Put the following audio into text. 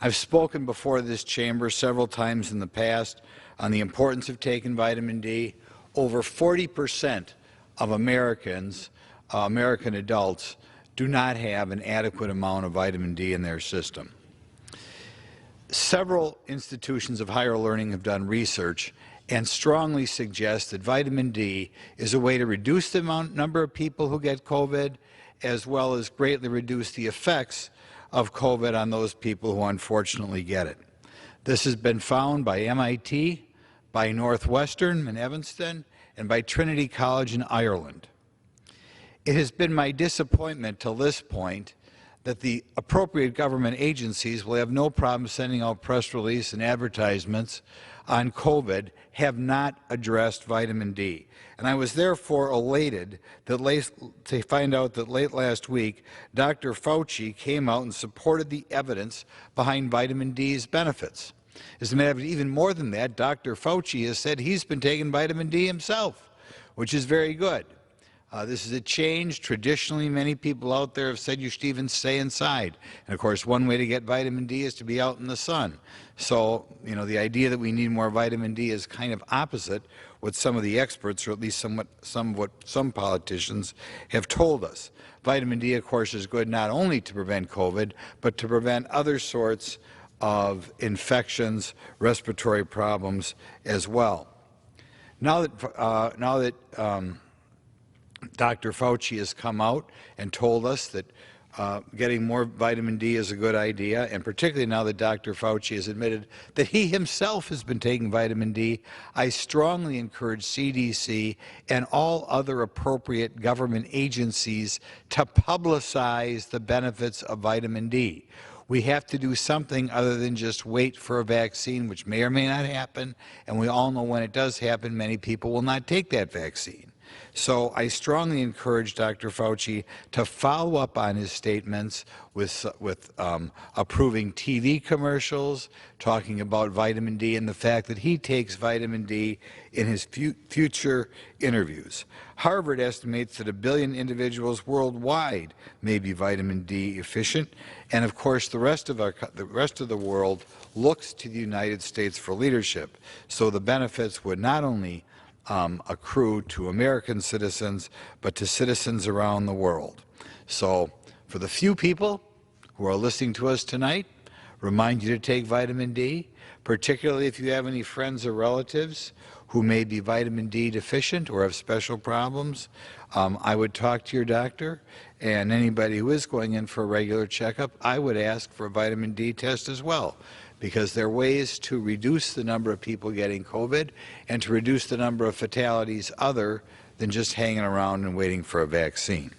I've spoken before this chamber several times in the past on the importance of taking vitamin D. Over 40% of American adults do not have an adequate amount of vitamin D in their system. Several institutions of higher learning have done research and strongly suggest that vitamin D is a way to reduce the number of people who get COVID, as well as greatly reduce the effects of COVID on those people who unfortunately get it. This has been found by MIT, by Northwestern in Evanston, and by Trinity College in Ireland. It has been my disappointment till this point that the appropriate government agencies will have no problem sending out press release and advertisements on COVID have not addressed vitamin D. And I was therefore elated to find out that late last week, Dr. Fauci came out and supported the evidence behind vitamin D's benefits. As a matter of fact, even more than that, Dr. Fauci has said he's been taking vitamin D himself, which is very good. This is a change. Traditionally, many people out there have said you should even stay inside. And of course, one way to get vitamin D is to be out in the sun. So, the idea that we need more vitamin D is kind of opposite what some of the experts, or at least some politicians, have told us. Vitamin D, of course, is good not only to prevent COVID, but to prevent other sorts of infections, respiratory problems as well. Now that Dr. Fauci has come out and told us that getting more vitamin D is a good idea, and particularly now that Dr. Fauci has admitted that he himself has been taking vitamin D, I strongly encourage CDC and all other appropriate government agencies to publicize the benefits of vitamin D. We have to do something other than just wait for a vaccine, which may or may not happen, and we all know when it does happen, many people will not take that vaccine. So I strongly encourage Dr. Fauci to follow up on his statements with approving TV commercials, talking about vitamin D and the fact that he takes vitamin D in his future interviews. Harvard estimates that 1 billion individuals worldwide may be vitamin D efficient, and of course the rest of the world looks to the United States for leadership. So the benefits would not only accrue to American citizens, but to citizens around the world. So for the few people who are listening to us tonight, remind you to take vitamin D, particularly if you have any friends or relatives who may be vitamin D deficient or have special problems. I would talk to your doctor, and anybody who is going in for a regular checkup, I would ask for a vitamin D test as well, because there are ways to reduce the number of people getting COVID and to reduce the number of fatalities other than just hanging around and waiting for a vaccine.